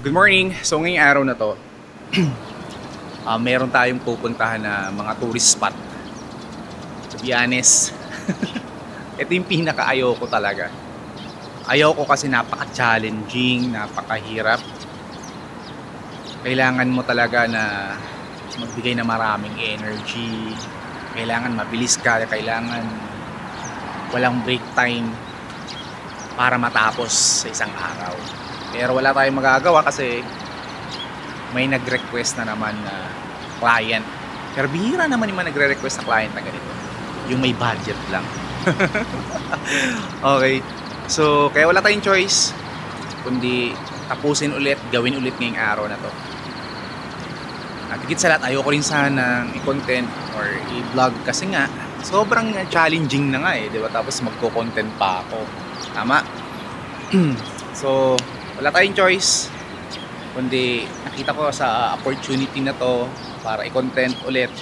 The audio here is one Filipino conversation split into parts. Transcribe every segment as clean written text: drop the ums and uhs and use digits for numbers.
Good morning! So ngayong araw na to, meron tayong pupuntahan na mga tourist spot. To be honest, ito yung pinaka-ayaw ko talaga. Ayaw ko kasi napaka-challenging, napakahirap. Kailangan mo talaga na magbigay na maraming energy. Kailangan mabilis ka, kailangan walang break time para matapos sa isang araw. Pero wala tayong magagawa kasi may nag-request na naman na client. Pero bihira naman yung nagre-request na client na ganito. Yung may budget lang. Okay. So, kaya wala tayong choice kundi tapusin ulit, gawin ulit ngayong araw na to. At higit sa lahat, ayoko rin sanang i-content or i-vlog kasi nga sobrang challenging na nga eh, di ba? Tapos magko-content pa ako. Tama? So, wala tayong choice kundi nakita ko sa opportunity na to para i-content ulit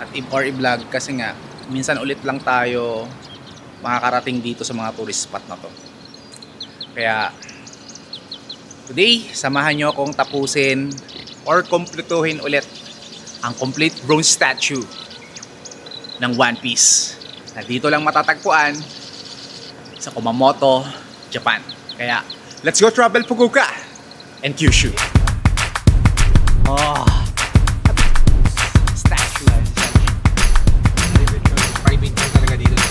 at i-vlog kasi nga minsan ulit lang tayo makakarating dito sa mga tourist spot na to. Kaya today, samahan nyo akong tapusin or kompletuhin ulit ang complete bronze statue ng One Piece na dito lang matatagpuan sa Kumamoto, Japan. Kaya let's go travel Fukuoka and Kyushu. Oh, statue. Private talaga dito.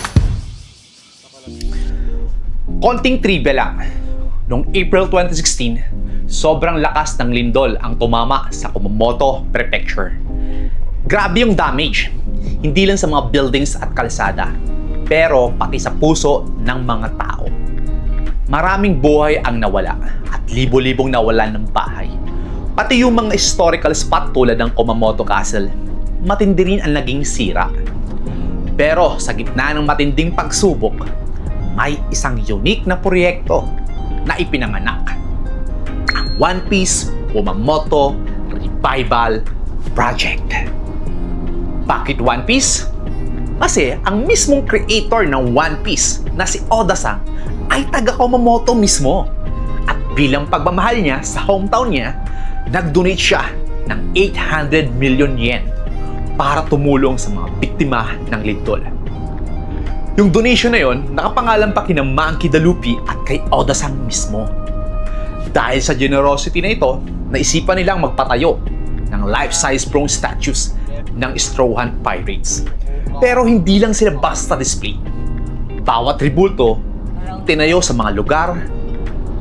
Konting trivia lang. Noong April 2016, sobrang lakas ng lindol ang tumama sa Kumamoto Prefecture. Grabe yung damage. Hindi lang sa mga buildings at kalsada, pero pati sa puso ng mga tao. Maraming buhay ang nawala at libo-libong nawalan ng bahay. Pati yung mga historical spot tulad ng Kumamoto Castle, matindi rin ang naging sira. Pero sa gitna ng matinding pagsubok, may isang unique na proyekto na ipinanganak. Ang One Piece Kumamoto Revival Project. Bakit One Piece? Kasi ang mismong creator ng One Piece na si Oda-san ay taga Kumamoto mismo. At bilang pagmamahal niya sa hometown niya, nag-donate siya ng 800 million yen para tumulong sa mga biktima ng lindol. Yung donation na yon, nakapangalan pa kina Monkey D. Luffy at kay Oda-san mismo. Dahil sa generosity na ito, naisipan nilang magpatayo ng life-size bronze statues ng Straw Hat Pirates. Pero hindi lang sila basta display. Bawat tributo tinayo sa mga lugar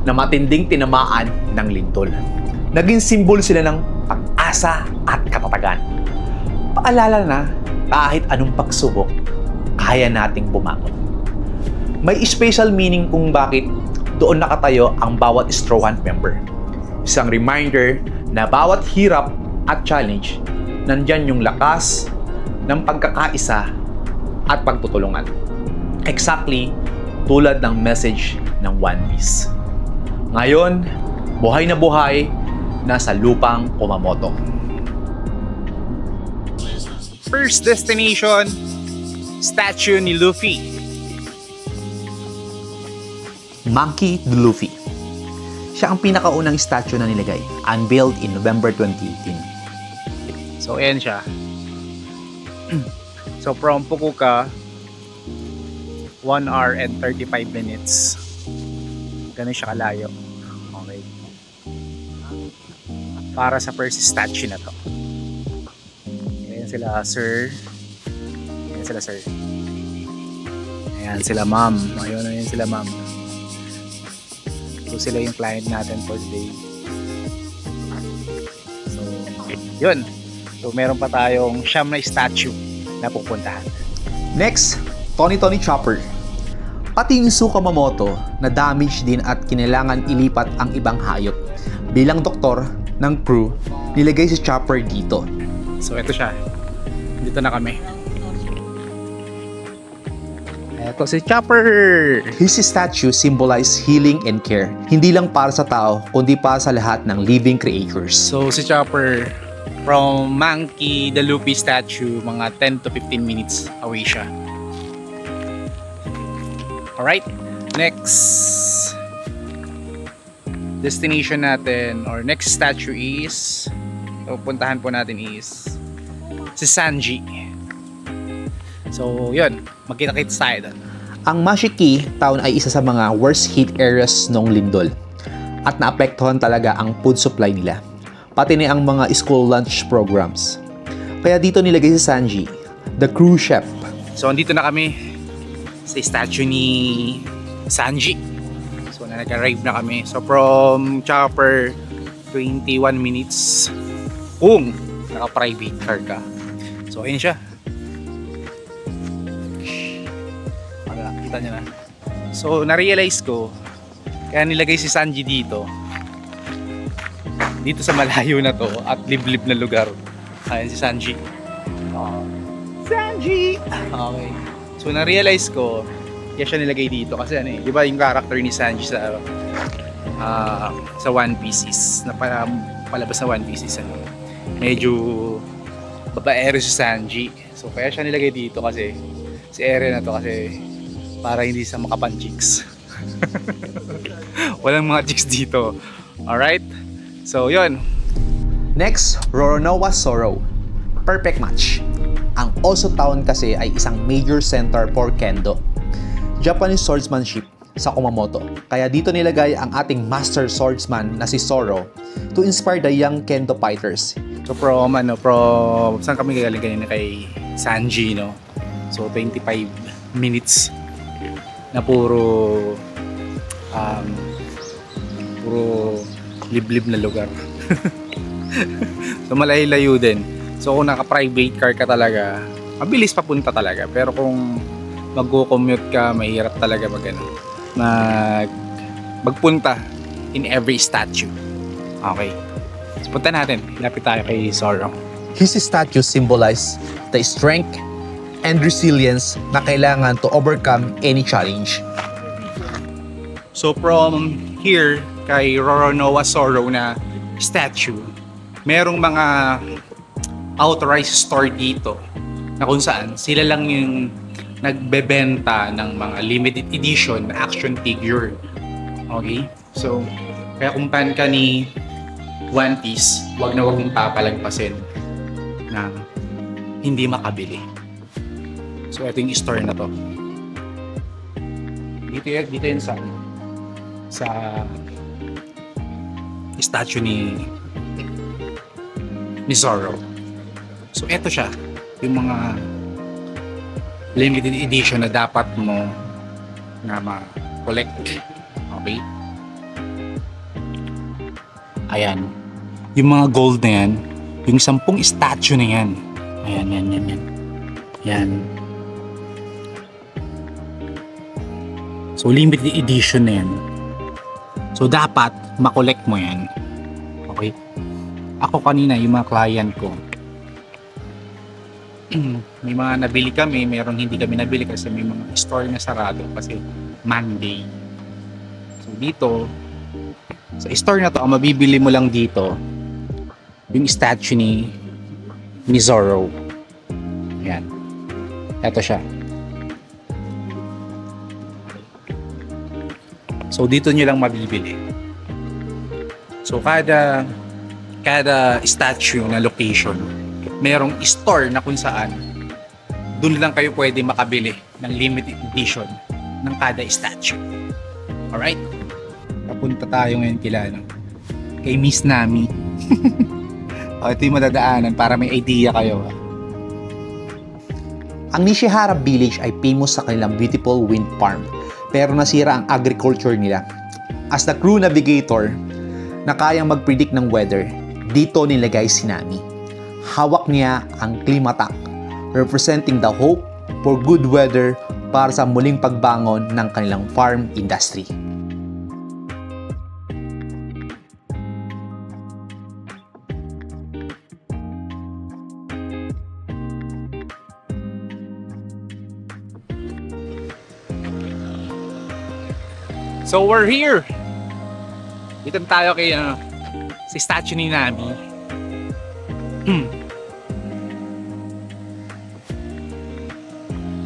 na matinding tinamaan ng lindol. Naging simbolo sila ng pag-asa at katatagan. Paalala na kahit anong pagsubok, kaya nating bumangon. May special meaning kung bakit doon nakatayo ang bawat Straw Hat member. Isang reminder na bawat hirap at challenge, nandyan yung lakas ng pagkakaisa at pagtutulungan. Exactly tulad ng message ng One Piece. Ngayon, buhay na buhay nasa lupang Kumamoto. First destination, statue ni Luffy. Monkey D. Luffy. Siya ang pinakaunang statue na nilagay, unveiled in November 2018. So, ayan siya. So, from Fukuoka, 1 hour and 35 minutes. Ganun siya kalayo. Okay. Para sa first statue na to. Ayan sila, sir. Ayan sila, sir. Ayan sila, ma'am. Ayan sila, ma'am. So, sila yung client natin for today. So, yun. So, meron pa tayong siyam na statue na pupuntahan. Next, Tony Chopper. Pati yung Kumamoto na damage din at kinailangan ilipat ang ibang hayop. Bilang doktor ng crew, nilagay si Chopper dito. So ito siya. Dito na kami. Ito si Chopper! His statue symbolize healing and care. Hindi lang para sa tao, kundi para sa lahat ng living creatures. So si Chopper, from Monkey D. Luffy statue, mga 10 to 15 minutes away siya. Alright, next. destination natin or next statue is, pupuntahan po natin is si Sanji. So yun, magkita-kits tayo doon. Ang Mashiki town ay isa sa mga worst hit areas ng lindol at naapektuhan talaga ang food supply nila, pati na ang mga school lunch programs. Kaya dito nilagay si Sanji, the cruise chef. So andito na kami sa statue ni Sanji. So nag-arrive na kami. So from Chopper, 21 minutes kung naka-private car ka. So ayun siya. Kita nyo na. So na-realize ko kaya nilagay si Sanji dito sa malayo na to at liblib na lugar. Ayan si Sanji. Sanji! Okay. So na-realize ko kaya siya nilagay dito kasi ano eh, di ba yung character ni Sanji sa One Piece is palabas na One Piece is ano, medyo babaero si Sanji. So kaya siya nilagay dito kasi si area na to kasi para hindi sa makapan-chicks. Walang mga chicks dito. Alright? So, yun. Next, Roronoa Zoro. Perfect match. Ang Osu Town kasi ay isang major center for Kendo, Japanese swordsmanship sa Kumamoto. Kaya dito nilagay ang ating master swordsman na si Zoro to inspire the young Kendo fighters. So, saan kami gagaling kanina kay Sanji, no? So, 25 minutes na puro liblib na lugar. So malayo din. So kung naka-private car ka talaga, mabilis papunta talaga. Pero kung magko-commute ka, mahirap talaga magpunta in every statue. Okay. So punta natin. Lapit tayo kay Zoro. His statue symbolize the strength and resilience na kailangan to overcome any challenge. So from here kay Roronoa Zoro na statue, merong mga authorized store dito na kung saan sila lang yung nagbebenta ng mga limited edition action figure. Okay? So kaya kung fan ka ni One Piece, wag mong papalagpasin na hindi makabili. So ito yung store na to. Dito yun sa statue ni Zoro. So ito siya, yung mga limited edition na dapat mo na ma-collect. Okay? Ayan. Yung mga gold na yan, yung 10 statue na yan. Ayan, yan. Yan. So limited edition na yan. So dapat makollect mo yan. Okay? Ako kanina, yung mga client ko, may mga nabili kami, mayroong hindi kami nabili kasi may mga store na sarado kasi Monday. So dito, sa store na to, ang mabibili mo lang dito, yung statue ni Zoro. Ayan. Ito siya. So dito nyo lang mabibili. So kada statue na location, merong store na kung saan doon lang kayo pwede makabili ng limited edition ng kada statue. Alright? Papunta tayo ngayon kay Miss Nami. Ito yung madadaanan para may idea kayo. Ang Nishihara Village ay famous sa kanilang beautiful wind farm, pero nasira ang agriculture nila. As the crew navigator na kayang mag-predict ng weather, dito nilagay si Nami. Hawak niya ang Climatak, representing the hope for good weather para sa muling pagbangon ng kanilang farm industry. So we're here. Dito tayo kay si statue ni Nami.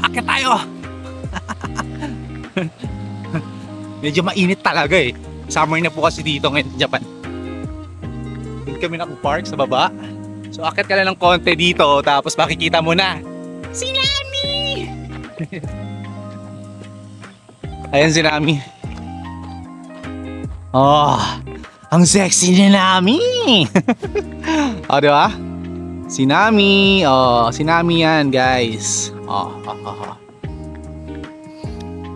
Akit tayo. Medyo mainit talaga eh. Summer na po kasi dito ngayon sa Japan. Doon kami nakapark sa baba. So akit ka lang ng konti dito, tapos makikita mo na si Nami! Ayan si Nami. Oh, ang sexy ni Nami! O, diba? Si Nami. Oh, si Nami yan, guys.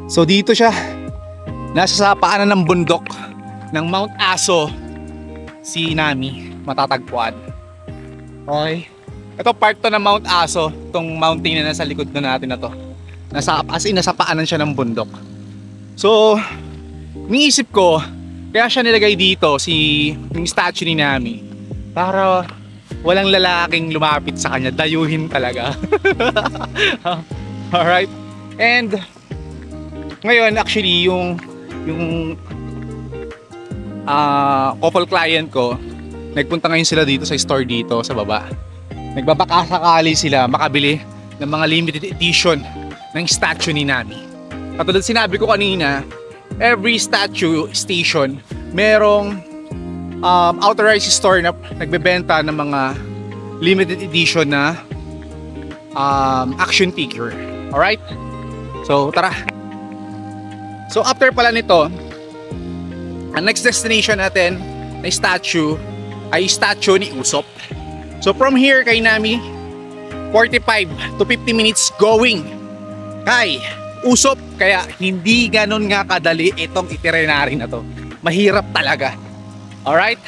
So dito siya. Nasa sa paanan ng bundok ng Mount Aso si Nami matatagpuan. Okay. Ito part to ng Mount Aso, itong mountain na nasa likod na natin na to. Nasa paanan siya ng bundok. So, niisip ko, kaya siya nilagay dito yung statue ni Nami para walang lalaking lumapit sa kanya, dayuhin talaga. Alright. And ngayon actually yung couple client ko, nagpunta ngayon sila dito sa store dito sa baba. Nagbabakasakali sila makabili ng mga limited edition ng statue ni Nami. Katulad sinabi ko kanina, every statue station merong authorized store na nagbebenta ng mga limited edition na action figure. Alright? So tara. So after pala nito, ang next destination natin na statue ay statue ni Usopp. So from here kay Nami, 45 to 50 minutes going kay Usopp. Kaya hindi ganun nga kadali itong itinerary na to. Mahirap talaga. Alright?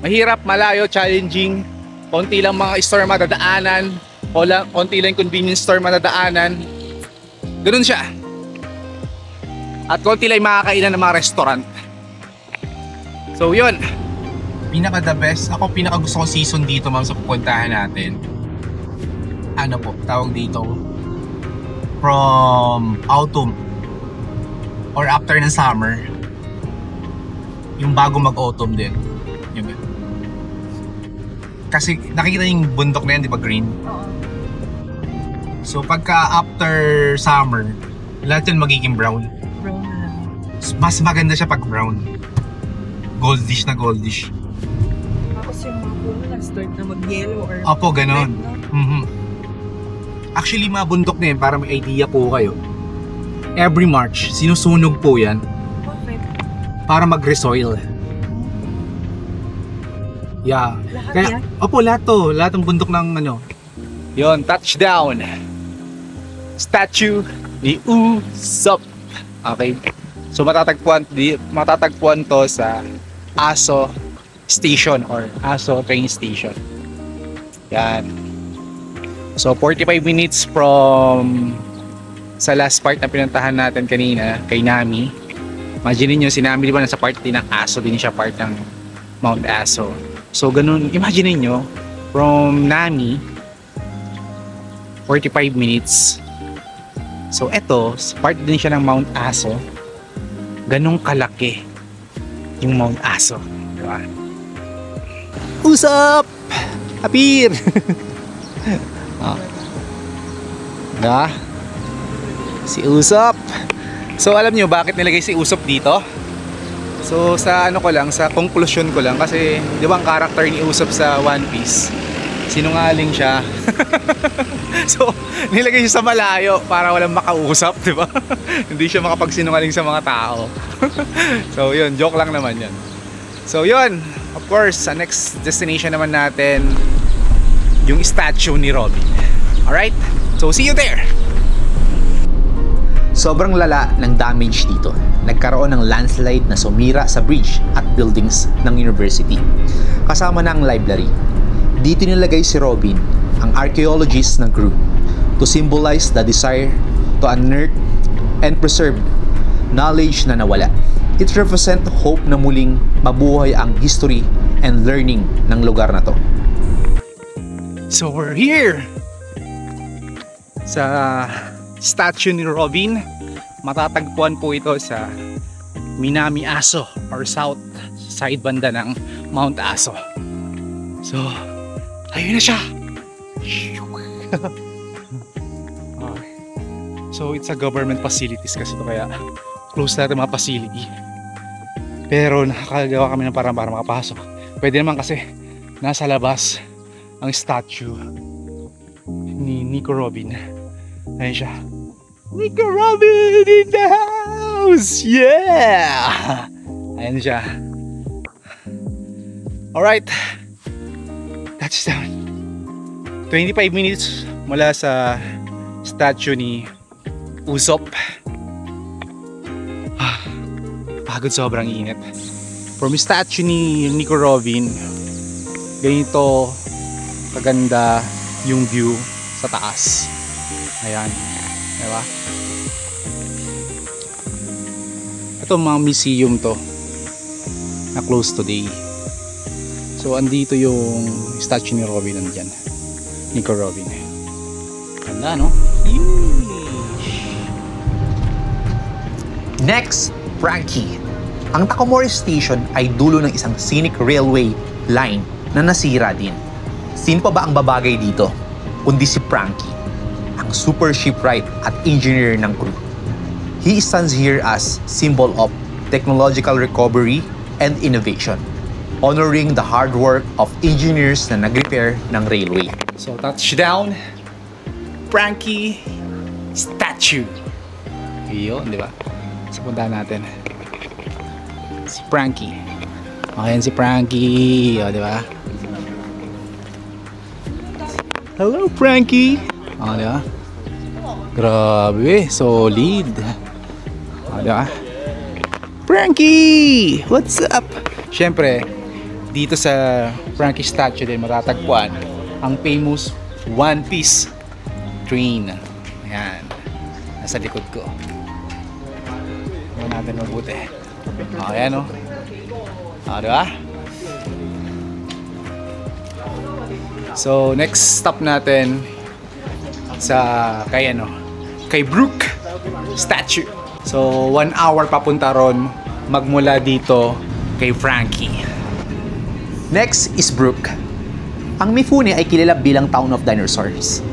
Mahirap, malayo, challenging. Konti lang mga store madadaanan. Konti lang convenience store madadaanan. Ganun siya. At konti lang makakainan ng mga restaurant. So yun, pinaka the best, ako pinaka gusto kong season dito ma'am sa pupuntahan natin. Ano po, tawag dito, from autumn or after ng summer, yung bago mag-autumn din. Yung kasi nakikita yung bundok na yan, di ba, green? Oo. So pagka after summer, lahat yun magiging brown. Brown na lang. Mas maganda siya pag brown. Goldish na goldish. Tapos yung mga puno nag-start na mag-yellow or Opo, ganon. red, no? Actually, mga bundok na yun, para may idea po kayo. Every March, sinusunog po yan Bakit? para mag-resoil. Yeah. Lahat yan? Opo, lahat to. Lahat ng bundok ng ano. Yon, touchdown. Statue ni Usopp. Okay. So matatagpuan to sa Aso Station or Aso Train Station. Yan. So 45 minutes from sa last part na pinuntahan natin kanina kay Nami. Imagine niyo si Nami, di ba, nasa part din ng Aso, din siya part ng Mount Aso. So ganun, imagine niyo from Nami 45 minutes. So eto, part din siya ng Mount Aso. Ganong kalaki yung Mount Aso. Diba? Usopp! Apir! Diba? Si Usopp. So alam nyo bakit nilagay si Usopp dito? So sa ano ko lang, sa conclusion ko lang, kasi di ba ang character ni Usopp sa One Piece, sinungaling siya. So nilagay siya sa malayo para walang makausap, di ba? Hindi siya makapagsinungaling sa mga tao. So yun, joke lang naman yun. So yun, of course, sa next destination naman natin, yung statue ni Robin. Alright? So see you there! Sobrang lala ng damage dito. Nagkaroon ng landslide na sumira sa bridge at buildings ng university. Kasama na ang library. Dito nilagay si Robin, ang archaeologist ng crew, to symbolize the desire to unearth and preserve knowledge na nawala. It represents hope na muling mabuhay ang history and learning ng lugar na to. So we're here sa statue ni Robin. Matatagpuan po ito sa Minami Aso or south side banda ng Mount Aso. So ayun na siya. So it's a government facilities kasi ito, kaya close na mga facility. Pero nakakagawa kami ng parang para makapasok. Pwede naman kasi nasa labas ang statue ni Nico Robin. Ayan siya. Nico Robin in the house! Yeah! Ayan siya. Alright. Touchdown. 25 minutes mula sa statue ni Usopp. Pagod, sobrang init. From statue ni Nico Robin, ganito kaganda yung view sa taas. Ayan, diba? Ito mga museum to na close today. So andito yung statue ni Robin, nandyan, Nico Robin. Ganda, no? Next, Frankie. Ang Takamori Station ay dulo ng isang scenic railway line na nasira din. Sino pa ba ang babagay dito? Kundi si Frankie, ang super shipwright at engineer ng crew. He stands here as symbol of technological recovery and innovation, honoring the hard work of engineers na nag-repair ng railway. So touchdown, Frankie statue. Yun, di ba? So punta natin si Frankie. Ayan si Frankie, o, di ba? Hello, Frankie. O, di ba? Grabe, solid. O, di ba? Frankie! What's up? Siyempre, dito sa Frankie statue din matatagpuan ang famous One Piece train. Ayan, nasa likod ko. Tingnan natin mabuti. Ayan, o. Diba? So next stop natin kay Brook statue. So 1 hour papunta ron magmula dito kay Frankie. Next is Brook. Ang Mifune ay kilala bilang Town of Dinosaurs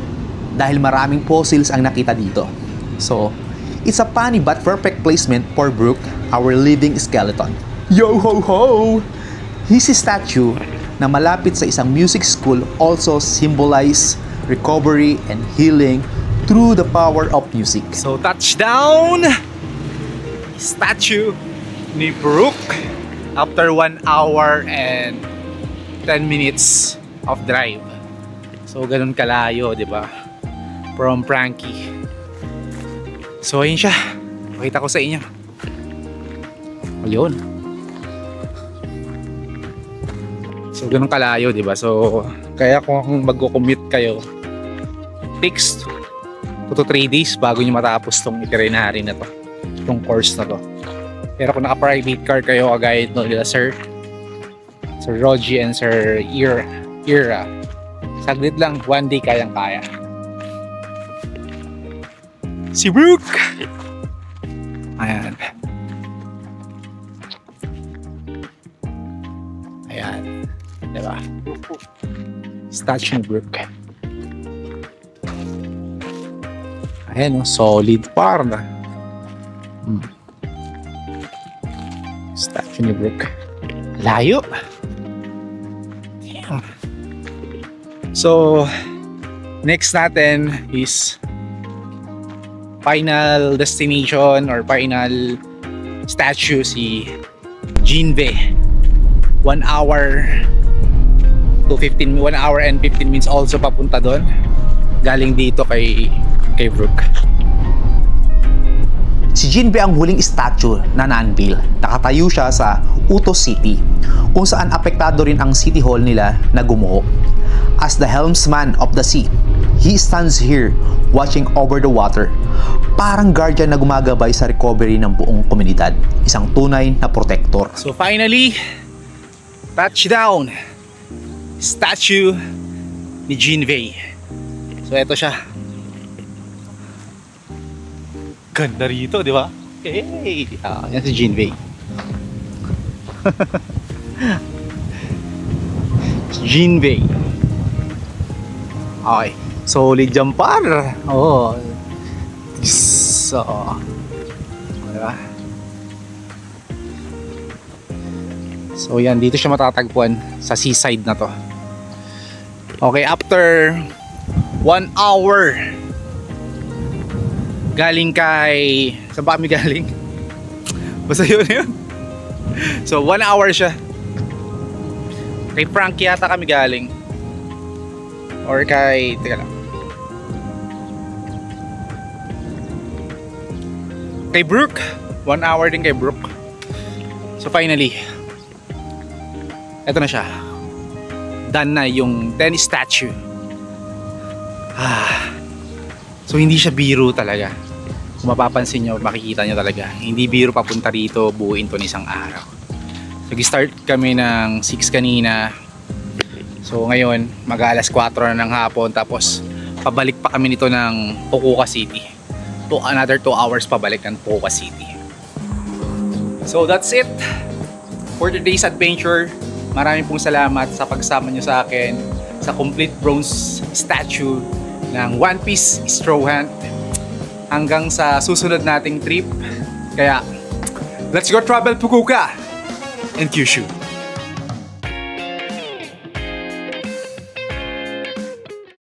dahil maraming fossils ang nakita dito. So, it's a funny but perfect placement for Brook, our living skeleton. Yo ho ho! His statue na malapit sa isang music school also symbolize recovery and healing through the power of music. So touchdown! Statue ni Brook after 1 hour and 10 minutes of drive. So ganun kalayo, di ba? From Frankie. So ayun siya. Pakita ko sa inyo. Ayun. So ganun kalayo, di ba? So kaya kung magko-commute kayo, takes 2 to 3 days bago nyo matapos tong itinerary na to, tong course na to. Pero kung naka-private car kayo kagaya nila Sir Rogie and Sir Ira, saglit lang, 1 day kayang-kaya. Si Brook! Ayan. Ayan. Diba? Statue ni Brook. Ayan, solid par na. Statue ni Brook. Layo. Damn. So, next natin is final destination or final statue, si Jinbe. 1 hour and 15 minutes also papunta doon. Galing dito kay Brook. Si Jinbe ang huling statue na na-unveil. Nakatayo siya sa Uto City, kung saan apektado rin ang city hall nila na gumuho. As the helmsman of the sea, he stands here watching over the water. Parang guardian na gumagabay sa recovery ng buong komunidad. Isang tunay na protector. So finally, touchdown! Statue ni Jinbe. So eto siya. Ganda rito, di ba? Hey! Yan si Jinbe. Jinbe. Okay. Solid jumpar. Oh. So. Di ba? So yan, dito siya matatagpuan sa seaside na to. Okay, after 1 hour galing kay... Saan ba kami galing? Basta yun. So 1 hour siya. Kay Frank yata kami galing. Or kay... Teka lang. Kay Brooke. 1 hour din kay Brooke. So finally, eto na siya. Done na yung tennis statue. So hindi siya biro talaga. Kung mapapansin nyo, makikita nyo talaga. Hindi biro papunta rito, buuin to isang araw. Nag-start kami ng 6 kanina. So ngayon, mag-alas 4 na ng hapon. Tapos pabalik pa kami nito ng Fukuoka City. To another 2 hours pabalik ng Fukuoka City. So that's it for today's adventure. Maraming pong salamat sa pagsama nyo sa akin sa complete bronze statue ng One Piece Straw Hat. Hanggang sa susunod nating trip. Kaya, let's go travel Fukuoka and Kyushu.